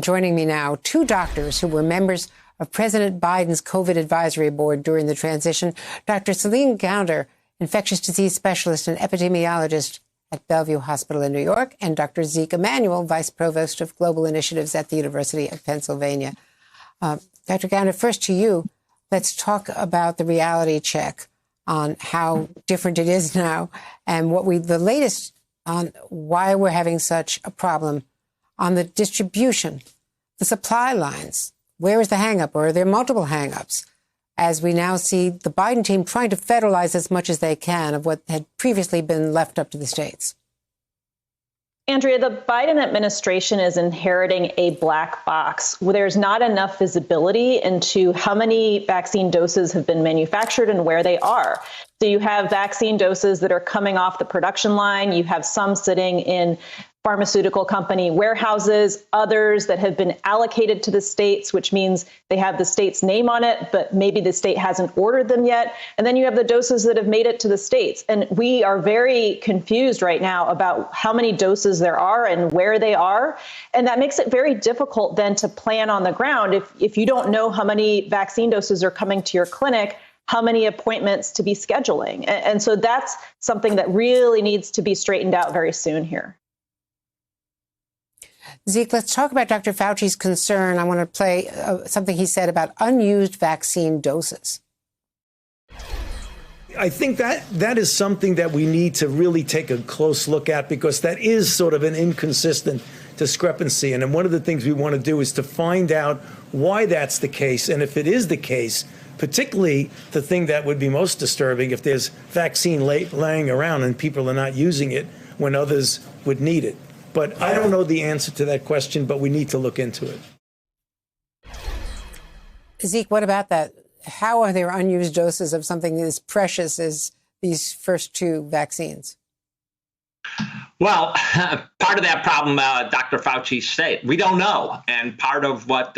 Joining me now, two doctors who were members of President Biden's COVID advisory board during the transition. Dr. Celine Gounder, infectious disease specialist and epidemiologist at Bellevue Hospital in New York, and Dr. Zeke Emanuel, vice provost of global initiatives at the University of Pennsylvania. Dr. Gounder, first to you. Let's talk about the reality check on how different it is now and the latest on why we're having such a problem on the distribution, the supply lines. Where is the hangup, or are there multiple hangups? As we now see the Biden team trying to federalize as much as they can of what had previously been left up to the states. Andrea, the Biden administration is inheriting a black box. There's not enough visibility into how many vaccine doses have been manufactured and where they are. So you have vaccine doses that are coming off the production line. You have some sitting in pharmaceutical company warehouses, others that have been allocated to the states, which means they have the state's name on it, but maybe the state hasn't ordered them yet. And then you have the doses that have made it to the states. And we are very confused right now about how many doses there are and where they are. And that makes it very difficult then to plan on the ground. If you don't know how many vaccine doses are coming to your clinic, how many appointments to be scheduling. And so that's something that really needs to be straightened out very soon here. Zeke, let's talk about Dr. Fauci's concern. I want to play something he said about unused vaccine doses. I think that is something that we need to really take a close look at, because that is sort of an inconsistent discrepancy. And one of the things we want to do is to find out why that's the case. And if it is the case, particularly the thing that would be most disturbing, if there's vaccine laying around and people are not using it when others would need it. But I don't know the answer to that question, but we need to look into it. Zeke, what about that? How are there unused doses of something as precious as these first two vaccines? Well, part of that problem, Dr. Fauci said, we don't know. And part of what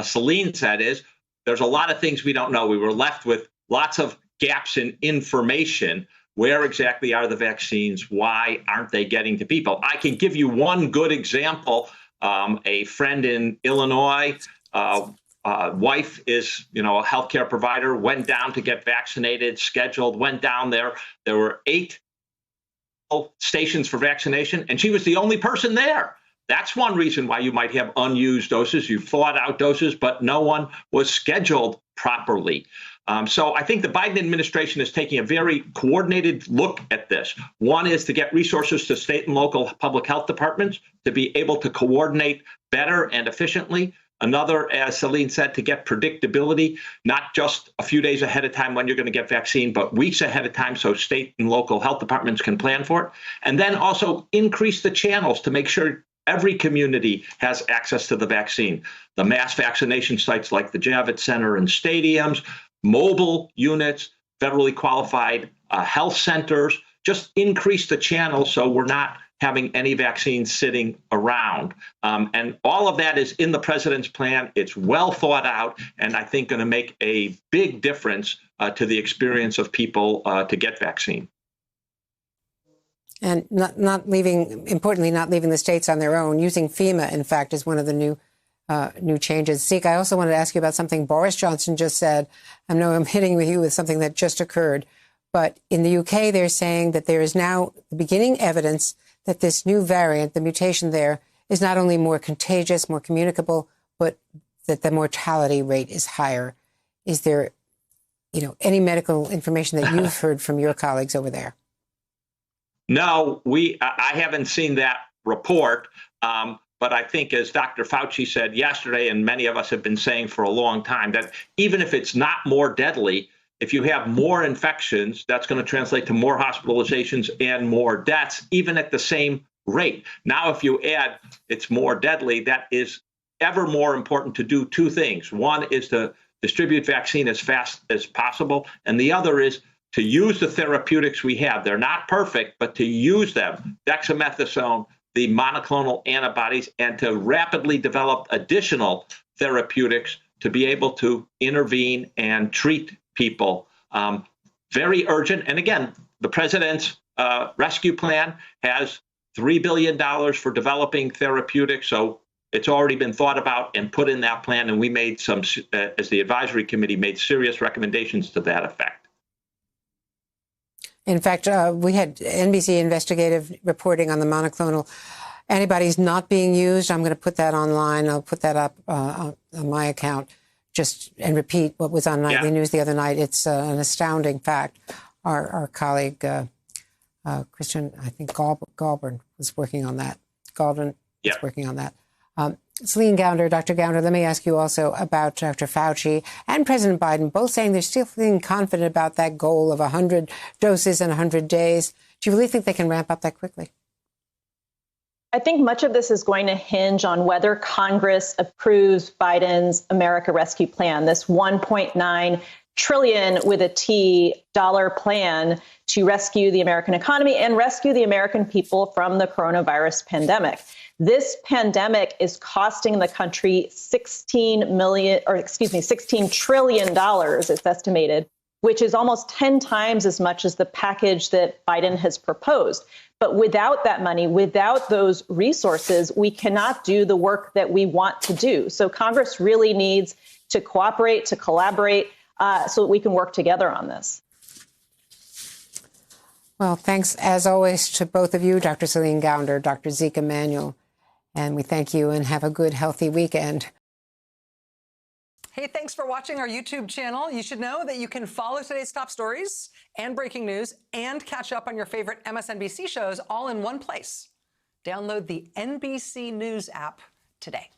Celine said is there's a lot of things we don't know. We were left with lots of gaps in information. Where exactly are the vaccines? Why aren't they getting to people? I can give you one good example. A friend in Illinois, wife is, a healthcare provider, went down to get vaccinated, scheduled, went down there. There were 8 stations for vaccination, and she was the only person there. That's one reason why you might have unused doses. You've thought out doses, but no one was scheduled properly. So I think the Biden administration is taking a very coordinated look at this. One is to get resources to state and local public health departments to be able to coordinate better and efficiently. Another, as Celine said, to get predictability, not just a few days ahead of time when you're going to get vaccine, but weeks ahead of time so state and local health departments can plan for it. And then also increase the channels to make sure every community has access to the vaccine. The mass vaccination sites like the Javits Center and stadiums, mobile units, federally qualified health centers, just increase the channel so we're not having any vaccines sitting around. And all of that is in the president's plan. It's well thought out, and I think going to make a big difference to the experience of people to get vaccine. And importantly, not leaving the states on their own. Using FEMA, in fact, is one of the new changes. Zeke, I also wanted to ask you about something Boris Johnson just said. I know I'm hitting with you with something that just occurred, but in the UK, they're saying that there is now beginning evidence that this new variant, the mutation there, is not only more contagious, more communicable, but that the mortality rate is higher. Is there, any medical information that you've heard from your colleagues over there? No, I haven't seen that report. But I think, as Dr. Fauci said yesterday, and many of us have been saying for a long time, that even if it's not more deadly, if you have more infections, that's going to translate to more hospitalizations and more deaths, even at the same rate. Now, if you add it's more deadly, that is ever more important to do two things. One is to distribute vaccine as fast as possible, and the other is to use the therapeutics we have. They're not perfect, but to use them, dexamethasone, the monoclonal antibodies, and to rapidly develop additional therapeutics to be able to intervene and treat people. Very urgent. And again, the president's rescue plan has $3 billion for developing therapeutics. So It's already been thought about and put in that plan, and we made some, as the advisory committee, made serious recommendations to that effect. In fact, we had NBC investigative reporting on the monoclonal antibodies not being used. I'm going to put that online. I'll put that up on my account and repeat what was on Nightly News the other night. It's an astounding fact. Our colleague, Christian, I think Galbraith was working on that. Galbraith was working on that. Celine Gounder, Dr. Gounder, let me ask you also about Dr. Fauci and President Biden, both saying they're still feeling confident about that goal of 100 doses in 100 days. Do you really think they can ramp up that quickly? I think much of this is going to hinge on whether Congress approves Biden's America Rescue Plan, this $1.9 trillion with a T dollar plan to rescue the American economy and rescue the American people from the coronavirus pandemic. This pandemic is costing the country $16 trillion, it's estimated, which is almost 10 times as much as the package that Biden has proposed. But without that money, without those resources, we cannot do the work that we want to do. So Congress really needs to cooperate, to collaborate, so that we can work together on this. Well, thanks, as always, to both of you, Dr. Celine Gounder, Dr. Zeke Emanuel. And we thank you and have a good, healthy weekend. Hey, thanks for watching our YouTube channel. You should know that you can follow today's top stories and breaking news and catch up on your favorite MSNBC shows all in one place. Download the NBC News app today.